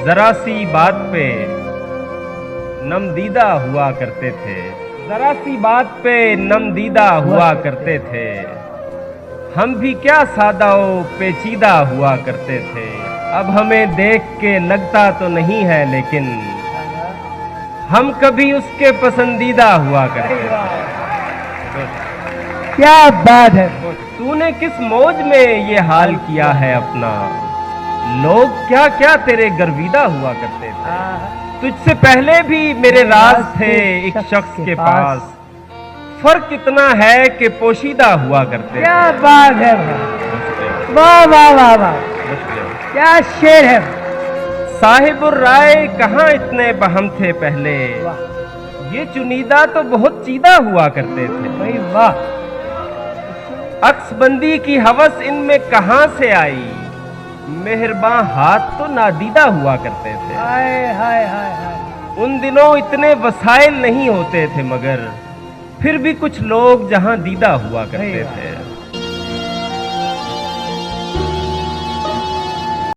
जरा सी बात पे नमदीदा हुआ करते थे, जरा सी बात पे नमदीदा हुआ करते थे। हम भी क्या सादा व पेचीदा हुआ करते थे। अब हमें देख के लगता तो नहीं है, लेकिन हम कभी उसके पसंदीदा हुआ करते थे। क्या बात है। तूने किस मौज में ये हाल किया है अपना, लोग क्या क्या तेरे गर्विदा हुआ करते थे। तुझसे पहले भी मेरे राज थे एक शख्स के पास, फर्क इतना है कि पोशीदा हुआ करते थे। क्या बात है, वाह वाह वाह वाह, क्या शेर है। साहिबुर राय कहाँ इतने बहम थे पहले, ये चुनीदा तो बहुत चीदा हुआ करते थे। भाई वाह, अक्सबंदी की हवस इनमें कहाँ से आई, मेहरबां हाथ तो नादीदा हुआ करते थे। हाय हाय हाय हाय। उन दिनों इतने वसाइल नहीं होते थे, मगर फिर भी कुछ लोग जहां दीदा हुआ करते थे।